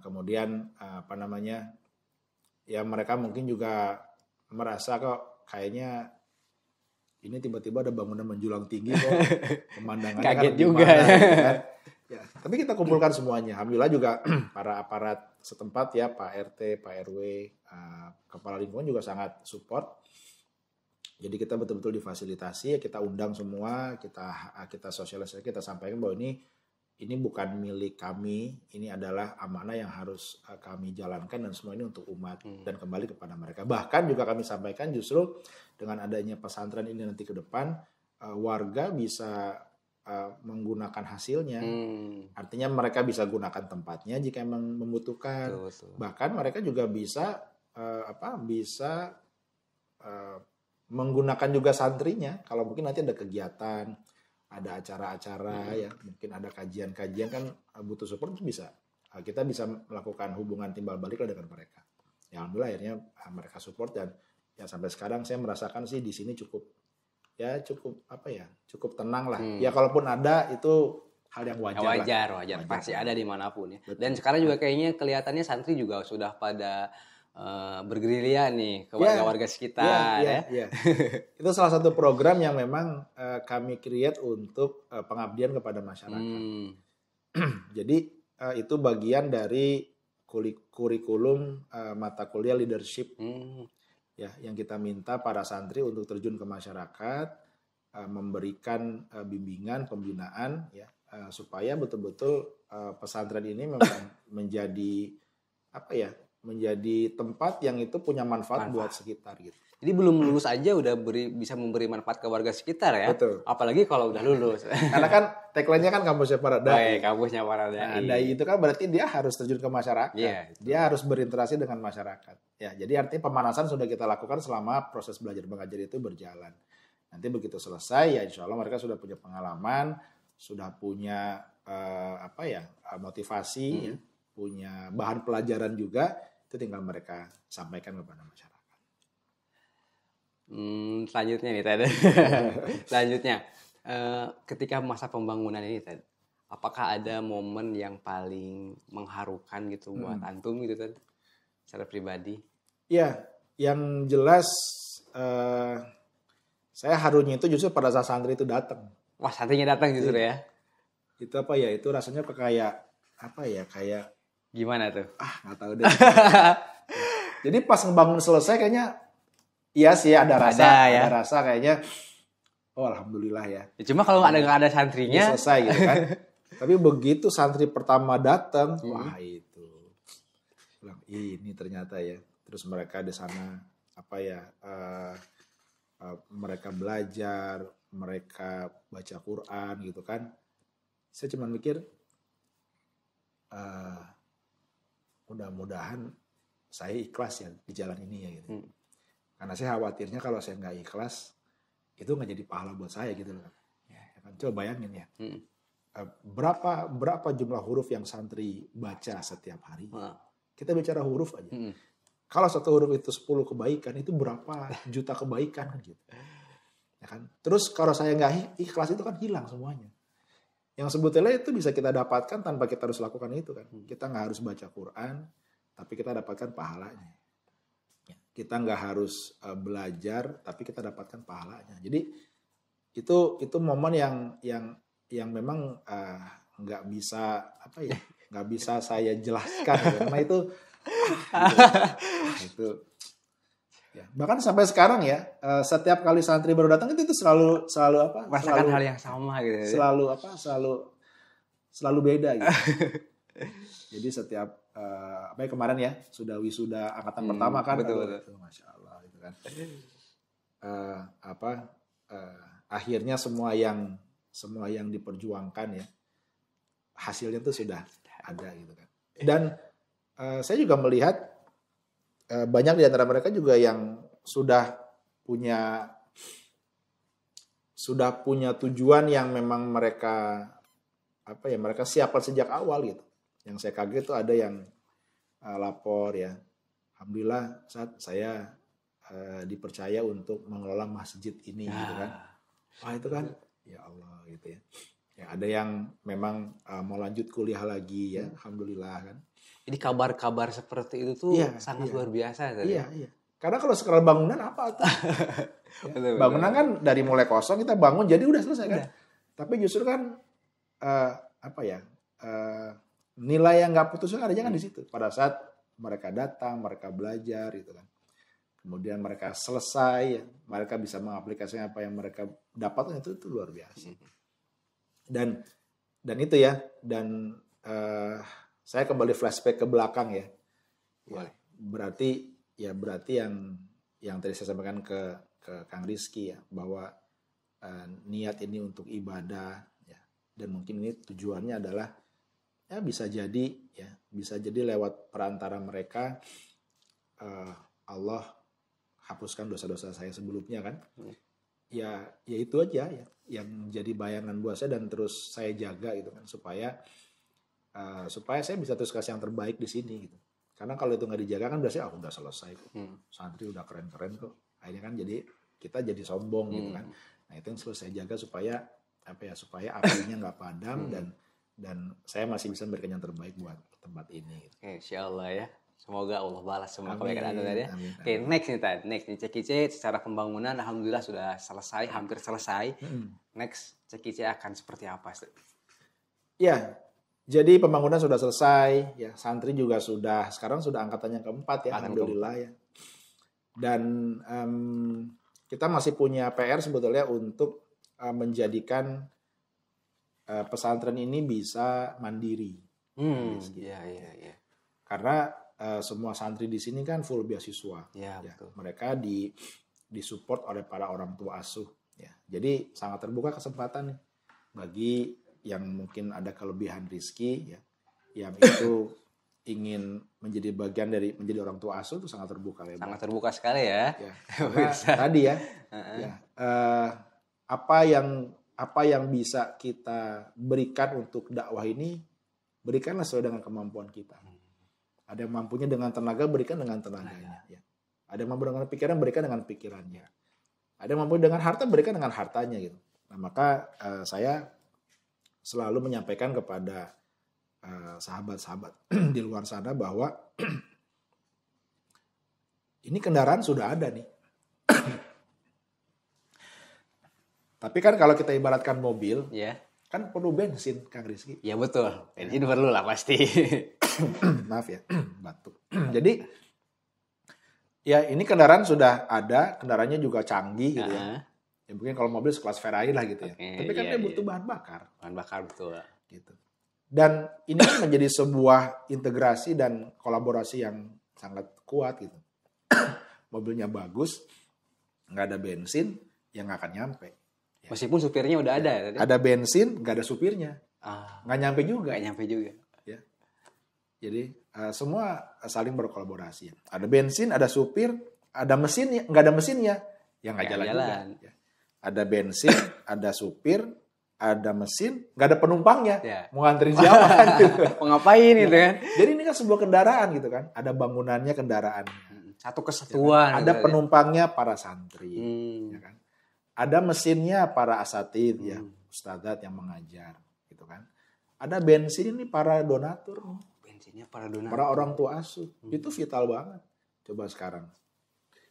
Speaker 2: Kemudian apa namanya? Ya mereka mungkin juga merasa kok kayaknya ini tiba-tiba ada bangunan menjulang tinggi kok. Pemandangannya
Speaker 1: kaget
Speaker 2: kan
Speaker 1: juga
Speaker 2: gimana, gitu kan. Ya, tapi kita kumpulkan semuanya. Alhamdulillah juga para aparat setempat ya, Pak RT, Pak RW, kepala lingkungan juga sangat support. Jadi kita betul-betul difasilitasi, kita undang semua, kita sosialisasi, kita sampaikan bahwa ini bukan milik kami, ini adalah amanah yang harus kami jalankan dan semua ini untuk umat dan kembali kepada mereka. Bahkan juga kami sampaikan justru dengan adanya pesantren ini nanti ke depan, warga bisa menggunakan hasilnya. Artinya mereka bisa gunakan tempatnya jika memang membutuhkan.
Speaker 1: Betul.
Speaker 2: Bahkan mereka juga bisa menggunakan juga santrinya kalau mungkin nanti ada kegiatan, ada acara-acara ya, mungkin ada kajian-kajian kan butuh support bisa. Kita bisa melakukan hubungan timbal balik lah dengan mereka. Ya alhamdulillah akhirnya mereka support dan ya sampai sekarang saya merasakan sih di sini cukup tenang lah. Ya kalaupun ada itu hal yang wajar.
Speaker 1: Wajar. Pasti ada dimanapun ya. Betul. Dan sekarang juga kayaknya kelihatannya santri juga sudah pada bergerilya nih ke warga-warga sekitar ya.
Speaker 2: Itu salah satu program yang memang kami create untuk pengabdian kepada masyarakat. Jadi itu bagian dari kurikulum mata kuliah leadership. Ya, yang kita minta para santri untuk terjun ke masyarakat memberikan bimbingan, pembinaan ya supaya betul-betul pesantren ini memang menjadi apa ya? Menjadi tempat yang itu punya manfaat buat sekitar gitu.
Speaker 1: Jadi belum lulus aja udah bisa memberi manfaat ke warga sekitar ya.
Speaker 2: Betul.
Speaker 1: Apalagi kalau udah lulus.
Speaker 2: Karena kan tagline-nya kan kampusnya para dai.
Speaker 1: Kampusnya para dai.
Speaker 2: Nah, dai itu kan berarti dia harus terjun ke masyarakat.
Speaker 1: Yeah,
Speaker 2: dia harus berinteraksi dengan masyarakat. Ya, jadi artinya pemanasan sudah kita lakukan selama proses belajar mengajar itu berjalan. Nanti begitu selesai ya insya Allah mereka sudah punya pengalaman, sudah punya motivasi, ya, punya bahan pelajaran juga. Itu tinggal mereka sampaikan kepada masyarakat.
Speaker 1: Selanjutnya nih Ted. Selanjutnya, ketika masa pembangunan ini Ted, apakah ada momen yang paling mengharukan gitu buat antum gitu Ted, secara pribadi?
Speaker 2: Ya, yang jelas saya harunya itu justru pada saat santri itu datang.
Speaker 1: Wah, santrinya datang justru ya?
Speaker 2: Itu apa ya? Itu rasanya kayak apa ya? Kayak
Speaker 1: gimana tuh?
Speaker 2: Nggak tahu deh. Jadi pas ngebangun selesai kayaknya iya sih ada rasa kayaknya alhamdulillah ya.
Speaker 1: Cuma kalau nggak ada santrinya
Speaker 2: ini selesai gitu kan. Tapi begitu santri pertama datang, wah itu bilang ini ternyata ya. Terus mereka di sana apa ya? Mereka belajar, mereka baca Quran gitu kan. Saya cuma mikir mudah-mudahan saya ikhlas ya di jalan ini ya gitu. Karena saya khawatirnya kalau saya nggak ikhlas itu nggak jadi pahala buat saya gitu loh. Ya kan? Coba bayangin ya. Berapa jumlah huruf yang santri baca setiap hari? Kita bicara huruf aja. Kalau satu huruf itu 10 kebaikan itu berapa juta kebaikan kan gitu. Ya kan? Terus kalau saya nggak ikhlas itu kan hilang semuanya. Yang sebetulnya itu bisa kita dapatkan tanpa kita harus lakukan itu kan. Kita nggak harus baca Quran, tapi kita dapatkan pahalanya. Kita nggak harus belajar, tapi kita dapatkan pahalanya. Jadi itu momen yang memang nggak bisa nggak bisa saya jelaskan ya. Karena itu itu ya. Bahkan sampai sekarang ya setiap kali santri baru datang itu selalu apa?
Speaker 1: Merasakan hal yang sama gitu.
Speaker 2: Selalu beda gitu. Jadi setiap kemarin ya sudah wisuda angkatan pertama kan,
Speaker 1: betul.
Speaker 2: Masya Allah itu kan. Akhirnya semua yang diperjuangkan ya hasilnya tuh sudah ada gitu kan. Dan saya juga melihat banyak di antara mereka juga yang sudah punya tujuan yang memang mereka siapkan sejak awal gitu. Yang saya kaget tuh ada yang lapor ya, alhamdulillah saat saya dipercaya untuk mengelola masjid ini gitu kan. Wah itu kan ya Allah gitu ya. Ya ada yang memang mau lanjut kuliah lagi ya, alhamdulillah kan.
Speaker 1: Jadi kabar-kabar seperti itu tuh sangat luar biasa tadi.
Speaker 2: Iya. Karena kalau sekarang bangunan apa tuh? Bangunan kan dari mulai kosong kita bangun jadi udah selesai kan. Tapi justru kan nilai yang nggak putus kan adanya kan di situ. Pada saat mereka datang, mereka belajar gitu kan. Kemudian mereka selesai, mereka bisa mengaplikasikan apa yang mereka dapatkan itu luar biasa. Dan itu ya, dan saya kembali flashback ke belakang ya. Berarti yang tadi saya sampaikan ke Kang Rizky ya, bahwa niat ini untuk ibadah ya, dan mungkin ini tujuannya adalah ya bisa jadi lewat perantara mereka Allah hapuskan dosa-dosa saya sebelumnya kan. Ya itu aja ya yang jadi bayangan buat saya dan terus saya jaga gitu kan supaya saya bisa terus kasih yang terbaik di sini gitu. Karena kalau itu nggak dijaga kan biasanya udah selesai kok. Santri udah keren-keren kok. Akhirnya kan kita jadi sombong gitu kan. Nah itu yang selalu saya jaga supaya apinya nggak padam dan saya masih bisa memberikan yang terbaik buat tempat ini. Gitu.
Speaker 1: Insya Allah ya. Semoga Allah balas semua kebaikan Anda tadi ya. Oke, next nih CKIC secara pembangunan alhamdulillah sudah selesai, hampir selesai. Next CKIC akan seperti apa?
Speaker 2: Ya, jadi pembangunan sudah selesai, ya santri juga sekarang sudah angkatan yang keempat ya, alhamdulillah ya. Dan kita masih punya PR sebetulnya untuk menjadikan pesantren ini bisa mandiri.
Speaker 1: Iya.
Speaker 2: Karena semua santri di sini kan full beasiswa.
Speaker 1: Ya,
Speaker 2: Ya.
Speaker 1: betul.
Speaker 2: Mereka disupport oleh para orang tua asuh. Ya. Jadi sangat terbuka kesempatan nih bagi yang mungkin ada kelebihan rezeki, ya, yang itu ingin menjadi bagian dari menjadi orang tua asuh itu sangat terbuka lebar.
Speaker 1: Sangat terbuka sekali ya.
Speaker 2: Ya. Karena tadi ya, apa yang bisa kita berikan untuk dakwah ini, berikanlah sesuai dengan kemampuan kita. Ada yang mampunya dengan tenaga, berikan dengan tenaganya. Ya. Ada yang mampu dengan pikiran, berikan dengan pikirannya. Ada yang mampu dengan harta, berikan dengan hartanya gitu. Nah, maka saya selalu menyampaikan kepada sahabat-sahabat di luar sana bahwa ini kendaraan sudah ada nih. Tapi kan kalau kita ibaratkan mobil, kan perlu bensin, Kang Rizky.
Speaker 1: Ya betul, bensin perlu lah pasti.
Speaker 2: Maaf ya, batuk. Jadi ya ini kendaraan sudah ada, kendaraannya juga canggih gitu ya. Ya mungkin kalau mobil sekelas Ferrari lah gitu ya. Tapi kan dia butuh bahan bakar.
Speaker 1: Bahan bakar betul.
Speaker 2: Gitu. Dan ini kan menjadi sebuah integrasi dan kolaborasi yang sangat kuat gitu. Mobilnya bagus, nggak ada bensin, ya nggak akan nyampe.
Speaker 1: Ya. Meskipun supirnya udah ada. Ya,
Speaker 2: ada bensin, nggak ada supirnya. Nggak nyampe juga.
Speaker 1: Nggak nyampe juga.
Speaker 2: Ya. Jadi semua saling berkolaborasi. Ada bensin, ada supir, ada mesin, nggak ada mesinnya, ya nggak jalan juga. Ya. Ada bensin, ada supir, ada mesin, nggak ada penumpangnya. Ya. Mau nganterin siapa kan? Gitu.
Speaker 1: Mau ngapain gitu kan?
Speaker 2: Jadi ini kan sebuah kendaraan gitu kan. Ada bangunannya kendaraannya.
Speaker 1: Satu kesatuan.
Speaker 2: Ya kan? Ada penumpangnya para santri. Ya kan? Ada mesinnya para asatid, ya, ustadzat yang mengajar. Gitu kan. Ada bensin ini para donatur.
Speaker 1: Bensinnya para donatur.
Speaker 2: Para orang tua asuh. Itu vital banget. Coba sekarang.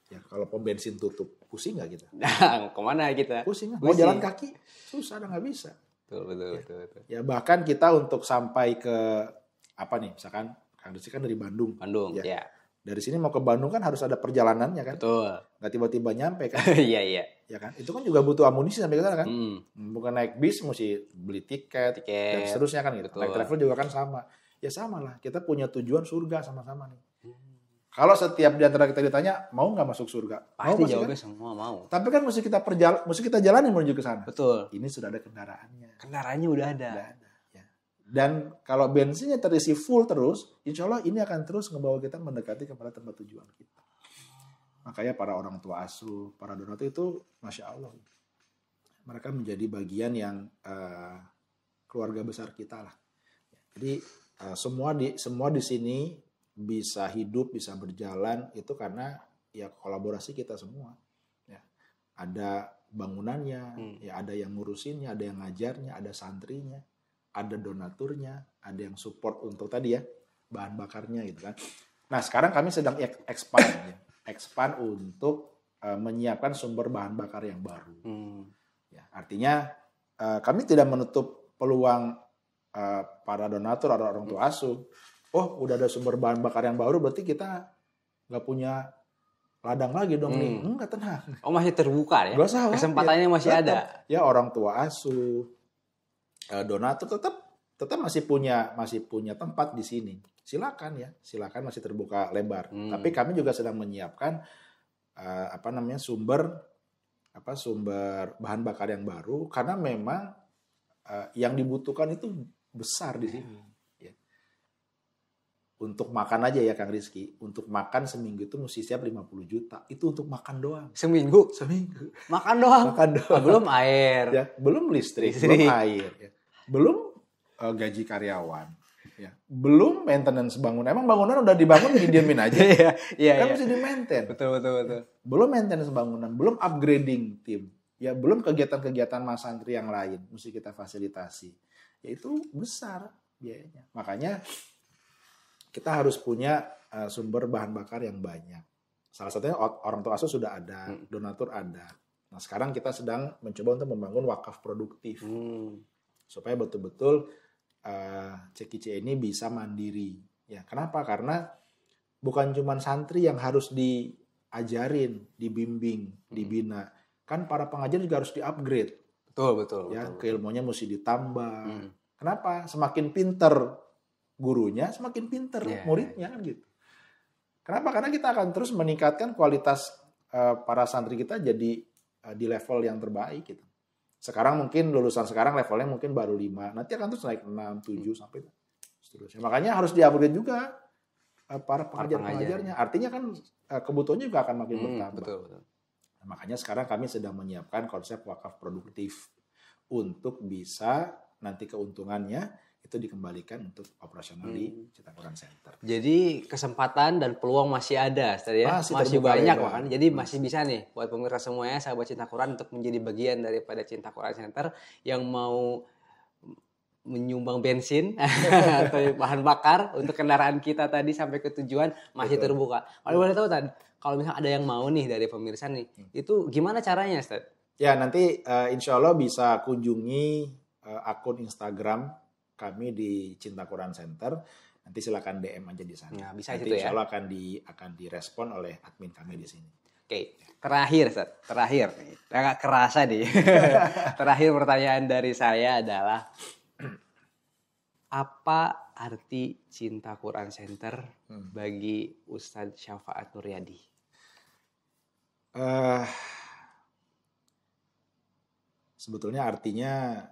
Speaker 2: Ya, kalau pom bensin tutup, pusing nggak kita?
Speaker 1: Nah, kemana kita?
Speaker 2: Pusing. Mau jalan kaki, susah, nggak bisa.
Speaker 1: Betul.
Speaker 2: Ya, bahkan kita untuk sampai ke, apa nih, misalkan, Kang Desi kan dari Bandung.
Speaker 1: Ya.
Speaker 2: Dari sini mau ke Bandung kan harus ada perjalanannya kan?
Speaker 1: Betul.
Speaker 2: Nggak tiba-tiba nyampe kan?
Speaker 1: Iya.
Speaker 2: Ya kan? Itu kan juga butuh amunisi sampai ke sana kan? Bukan naik bis, mesti beli tiket, dan seterusnya kan gitu. Betul. Naik travel juga kan sama. Ya sama lah, kita punya tujuan surga sama-sama nih. Kalau setiap di antara kita ditanya, mau nggak masuk surga?
Speaker 1: Pasti
Speaker 2: mau,
Speaker 1: jawabnya
Speaker 2: kan?
Speaker 1: Semua mau.
Speaker 2: Tapi kan mesti kita jalani menuju ke sana.
Speaker 1: Betul.
Speaker 2: Ini sudah ada kendaraannya.
Speaker 1: Kendaraannya udah ada.
Speaker 2: Ya. Dan kalau bensinnya terisi full terus, insya Allah ini akan terus membawa kita mendekati kepada tempat tujuan kita. Makanya para orang tua asuh, para donatur itu, Masya Allah. Mereka menjadi bagian yang keluarga besar kita lah. Jadi semua di sini bisa hidup, bisa berjalan itu karena ya kolaborasi kita semua. Ya. Ada bangunannya, ya ada yang ngurusinnya, ada yang ngajarnya, ada santrinya, ada donaturnya, ada yang support untuk tadi ya bahan bakarnya gitu kan. Nah sekarang kami sedang expand untuk menyiapkan sumber bahan bakar yang baru. Ya, artinya kami tidak menutup peluang para donatur atau orang tua asuh. Oh, udah ada sumber bahan bakar yang baru, berarti kita nggak punya ladang lagi dong nih. Enggak, tenang.
Speaker 1: Oh, masih terbuka ya?
Speaker 2: Gak salah.
Speaker 1: Kesempatannya masih
Speaker 2: tetap,
Speaker 1: ada.
Speaker 2: Ya orang tua asuh, donatur tetap masih punya tempat di sini. Silakan masih terbuka lebar. Tapi kami juga sedang menyiapkan sumber bahan bakar yang baru karena memang yang dibutuhkan itu besar di sini. Untuk makan aja ya Kang Rizky. Untuk makan seminggu itu mesti siap 50 juta. Itu untuk makan doang.
Speaker 1: Seminggu? Makan doang? Belum air.
Speaker 2: Ya, belum listrik. Belum air. Ya. Belum gaji karyawan. Ya. Belum maintenance bangunan. Emang bangunan udah dibangun didiemin aja? Kan mesti di-maintain.
Speaker 1: Betul.
Speaker 2: Belum maintenance bangunan. Belum upgrading tim. Ya, belum kegiatan-kegiatan mas santri yang lain. Mesti kita fasilitasi. Ya itu besar biayanya. Makanya kita harus punya sumber bahan bakar yang banyak. Salah satunya orang tua asuh sudah ada, donatur ada. Nah sekarang kita sedang mencoba untuk membangun wakaf produktif. Supaya betul-betul CKC ini bisa mandiri. Ya, kenapa? Karena bukan cuma santri yang harus diajarin, dibimbing, dibina. Kan para pengajar juga harus di-upgrade.
Speaker 1: Betul.
Speaker 2: Keilmuannya mesti ditambah. Kenapa? Semakin pinter gurunya, semakin pinter muridnya kan gitu. Kenapa? Karena kita akan terus meningkatkan kualitas para santri kita jadi di level yang terbaik gitu. Sekarang mungkin lulusan sekarang levelnya mungkin baru 5, nanti akan terus naik 6, 7 sampai seterusnya. Makanya harus di-upgrade juga para pengajar-pengajarnya. Artinya kan kebutuhannya juga akan makin bertambah.
Speaker 1: Betul.
Speaker 2: Nah, makanya sekarang kami sedang menyiapkan konsep wakaf produktif untuk bisa nanti keuntungannya itu dikembalikan untuk operasional di Cinta Quran Center.
Speaker 1: Jadi kesempatan dan peluang masih ada, Ustaz ya. Masih banyak kan. Jadi masih bisa nih buat pemirsa semuanya, sahabat Cinta Quran untuk menjadi bagian daripada Cinta Quran Center yang mau menyumbang bensin atau bahan bakar untuk kendaraan kita tadi sampai ke tujuan masih terbuka. Kalau boleh tahu tadi, kalau misalnya ada yang mau nih dari pemirsa nih, itu gimana caranya, Ustaz?
Speaker 2: Ya nanti insya Allah bisa kunjungi akun Instagram kami di Cinta Quran Center. Nanti silakan DM aja di sana.
Speaker 1: Nah, bisa
Speaker 2: nanti
Speaker 1: itu
Speaker 2: insya Allah
Speaker 1: ya.
Speaker 2: akan direspon oleh admin kami di sini.
Speaker 1: Oke, terakhir nih, nggak kerasa nih. Terakhir pertanyaan dari saya adalah apa arti Cinta Quran Center bagi Ustadz Syafaat Nuryadi?
Speaker 2: Sebetulnya artinya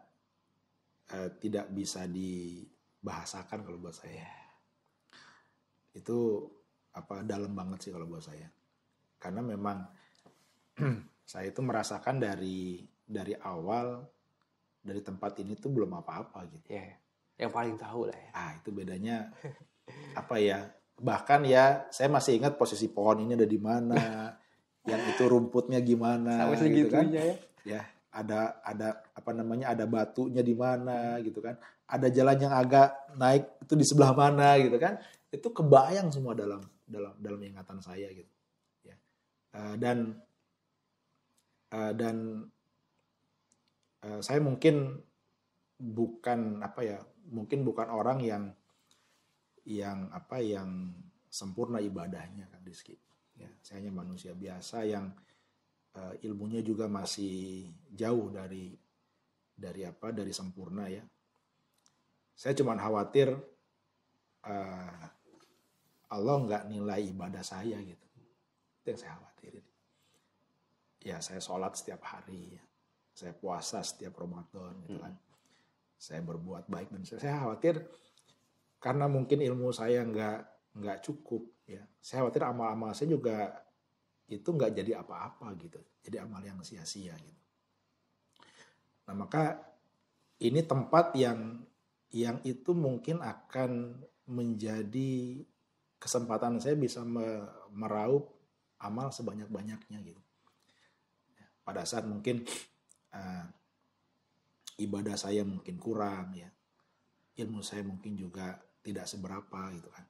Speaker 2: tidak bisa dibahasakan kalau buat saya. Itu dalam banget sih kalau buat saya. Karena memang saya itu merasakan dari awal dari tempat ini tuh belum apa-apa gitu.
Speaker 1: Yang paling tahu lah ya.
Speaker 2: Itu bedanya bahkan ya saya masih ingat posisi pohon ini ada di mana, yang itu rumputnya gimana
Speaker 1: sampai
Speaker 2: gitu kan.
Speaker 1: Ya.
Speaker 2: Ada ada batunya di mana gitu kan. Ada jalan yang agak naik itu di sebelah mana gitu kan. Itu kebayang semua dalam ingatan saya gitu. Ya. Dan saya mungkin bukan bukan orang yang sempurna ibadahnya kan Rizky. Ya, saya hanya manusia biasa yang ilmunya juga masih jauh dari sempurna ya. Saya cuma khawatir Allah nggak nilai ibadah saya gitu. Itu yang saya khawatirin. Ya saya sholat setiap hari, saya puasa setiap Ramadan gitu kan. Saya berbuat baik dan saya khawatir karena mungkin ilmu saya nggak cukup ya. Saya khawatir amal-amal saya juga itu nggak jadi apa-apa gitu. Jadi amal yang sia-sia gitu. Nah maka ini tempat yang itu mungkin akan menjadi kesempatan saya bisa meraup amal sebanyak-banyaknya gitu. Pada saat mungkin ibadah saya mungkin kurang ya, ilmu saya mungkin juga tidak seberapa gitu kan.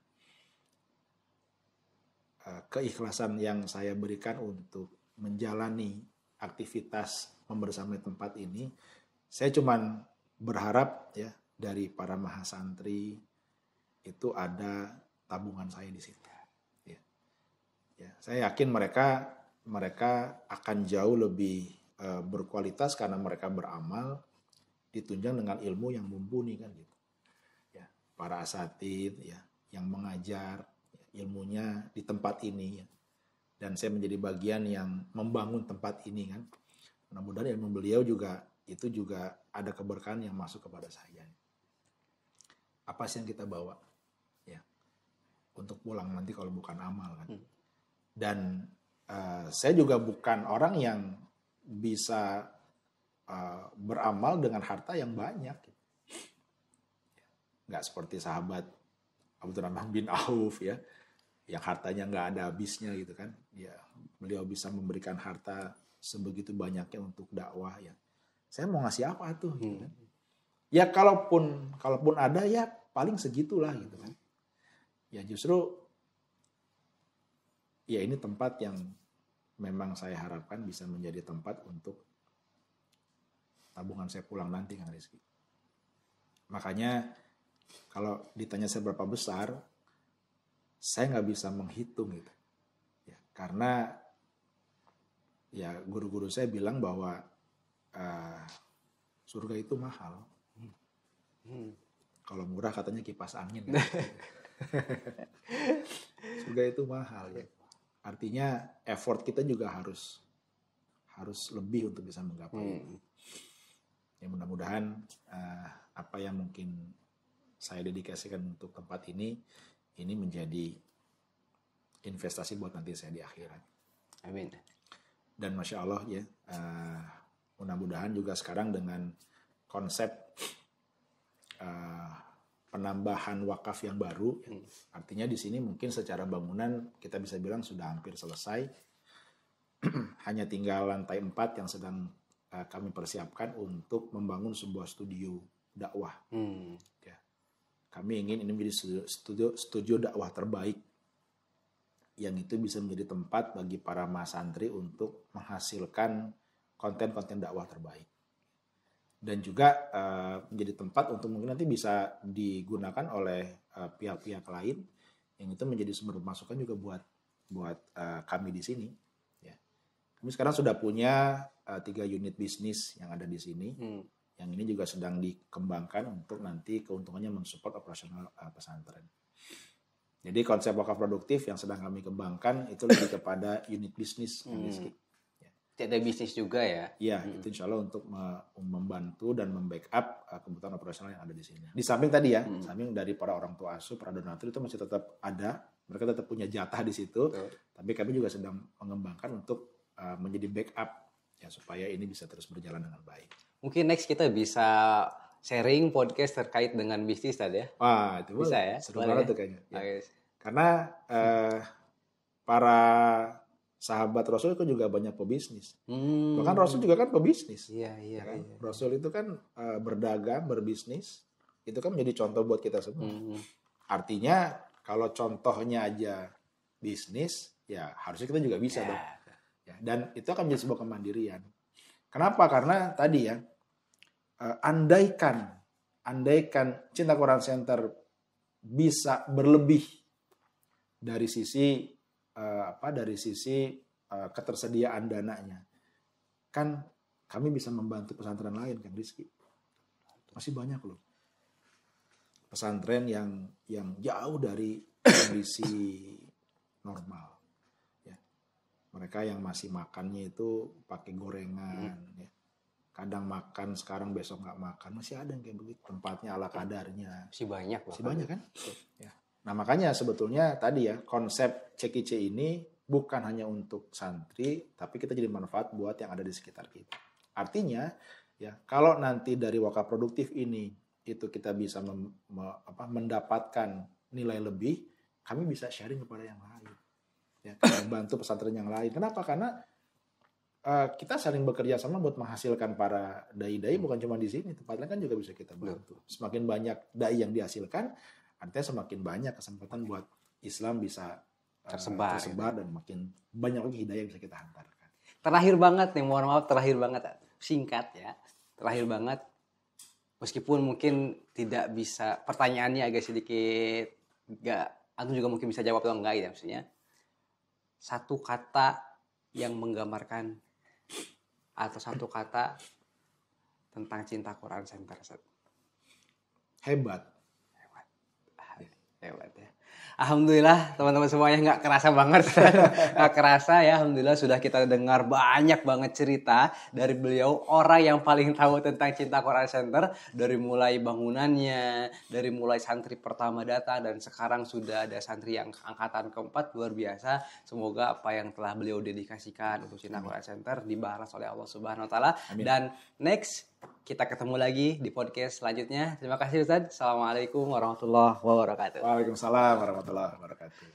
Speaker 2: Keikhlasan yang saya berikan untuk menjalani aktivitas membersamai tempat ini, saya cuman berharap ya dari para mahasantri itu ada tabungan saya di situ. Ya, saya yakin mereka akan jauh lebih berkualitas karena mereka beramal ditunjang dengan ilmu yang mumpuni kan gitu. Ya, para asatidz ya yang mengajar ilmunya di tempat ini ya. Dan saya menjadi bagian yang membangun tempat ini kan. Mudah-mudahan ilmu beliau juga ada keberkahan yang masuk kepada saya. Apa sih yang kita bawa ya untuk pulang nanti kalau bukan amal kan. Dan saya juga bukan orang yang bisa beramal dengan harta yang banyak. Nggak seperti sahabat Abdurrahman bin Auf ya, yang hartanya nggak ada habisnya gitu kan. Ya, beliau bisa memberikan harta sebegitu banyaknya untuk dakwah ya. Saya mau ngasih apa tuh? Gitu kan. Ya kalaupun ada ya paling segitulah gitu kan. Ya justru ya ini tempat yang memang saya harapkan bisa menjadi tempat untuk tabungan saya pulang nanti kan Rizky. Makanya kalau ditanya seberapa besar, saya nggak bisa menghitung gitu. Ya, karena ya guru-guru saya bilang bahwa surga itu mahal. Kalau murah katanya kipas angin. Kan? Surga itu mahal ya. Artinya effort kita juga harus lebih untuk bisa menggapai. Ya mudah-mudahan apa yang mungkin saya dedikasikan untuk tempat ini menjadi investasi buat nanti saya di akhirat.
Speaker 1: Amin.
Speaker 2: Dan Masya Allah ya, mudah-mudahan juga sekarang dengan konsep penambahan wakaf yang baru, artinya di sini mungkin secara bangunan kita bisa bilang sudah hampir selesai, hanya tinggal lantai 4 yang sedang kami persiapkan untuk membangun sebuah studio dakwah. Ya. Kami ingin ini menjadi studio dakwah terbaik, yang itu bisa menjadi tempat bagi para mahasantri untuk menghasilkan konten-konten dakwah terbaik. Dan juga menjadi tempat untuk mungkin nanti bisa digunakan oleh pihak-pihak lain, yang itu menjadi sumber pemasukan juga buat kami di sini. Ya. Kami sekarang sudah punya 3 unit bisnis yang ada di sini, yang ini juga sedang dikembangkan untuk nanti keuntungannya mensupport operasional pesantren. Jadi konsep wakaf produktif yang sedang kami kembangkan itu lebih kepada unit bisnis.
Speaker 1: Ada bisnis juga ya?
Speaker 2: Iya, itu insya Allah untuk membantu dan membackup kebutuhan operasional yang ada di sini. Di samping tadi ya, samping dari para orang tua asuh, para donatur itu masih tetap ada, mereka tetap punya jatah di situ. Tapi kami juga sedang mengembangkan untuk menjadi backup ya supaya ini bisa terus berjalan dengan baik.
Speaker 1: Mungkin next kita bisa sharing podcast terkait dengan bisnis tadi ya?
Speaker 2: Wah, itu
Speaker 1: bisa
Speaker 2: boleh.
Speaker 1: Ya?
Speaker 2: Seru banget tuh kayaknya. Ya.
Speaker 1: Okay.
Speaker 2: Karena para sahabat Rasul itu juga banyak pebisnis. Bahkan Rasul juga kan pebisnis.
Speaker 1: Iya.
Speaker 2: Kan? Rasul itu kan berdagang, berbisnis. Itu kan menjadi contoh buat kita semua. Artinya kalau contohnya aja bisnis, ya harusnya kita juga bisa dong. Ya, dan itu akan menjadi sebuah kemandirian. Kenapa? Karena tadi ya, andaikan Cinta Quran Center bisa berlebih dari sisi ketersediaan dananya, kan kami bisa membantu pesantren lain, Kang Rizky. Masih banyak loh pesantren yang jauh dari kondisi normal. Ya. Mereka yang masih makannya itu pakai gorengan, ya. Kadang makan sekarang besok nggak makan, masih ada yang kayak begitu, tempatnya ala kadarnya.
Speaker 1: Masih banyak
Speaker 2: kan? Ya. Nah makanya sebetulnya tadi ya konsep CKC ini bukan hanya untuk santri, tapi kita jadi manfaat buat yang ada di sekitar kita. Artinya ya kalau nanti dari wakaf produktif ini itu kita bisa mendapatkan nilai lebih, kami bisa sharing kepada yang lain. Ya, bantu pesantren yang lain. Kenapa? Karena kita saling bekerja sama buat menghasilkan para dai-dai, bukan cuma di sini, tempat lain kan juga bisa kita bantu. Semakin banyak dai yang dihasilkan, artinya semakin banyak kesempatan buat Islam bisa tersebar dan makin banyak lagi hidayah yang bisa kita hantarkan.
Speaker 1: Terakhir banget nih, mohon maaf terakhir banget, singkat ya, terakhir banget. Meskipun mungkin tidak bisa, pertanyaannya agak sedikit antum juga mungkin bisa jawab atau enggak ya, maksudnya satu kata yang menggambarkan atau satu kata tentang Cinta Quran Center.
Speaker 2: Hebat
Speaker 1: ya. Alhamdulillah teman-teman semuanya nggak kerasa banget. Nggak kerasa ya, alhamdulillah sudah kita dengar banyak banget cerita dari beliau, orang yang paling tahu tentang Cinta Quran Center, dari mulai bangunannya, dari mulai santri pertama datang dan sekarang sudah ada santri yang angkatan keempat, luar biasa. Semoga apa yang telah beliau dedikasikan untuk Cinta Quran Center dibalas oleh Allah Subhanahu wa taala. Dan next kita ketemu lagi di podcast selanjutnya. Terima kasih Ustaz. Assalamualaikum warahmatullahi wabarakatuh.
Speaker 2: Waalaikumsalam warahmatullahi wabarakatuh.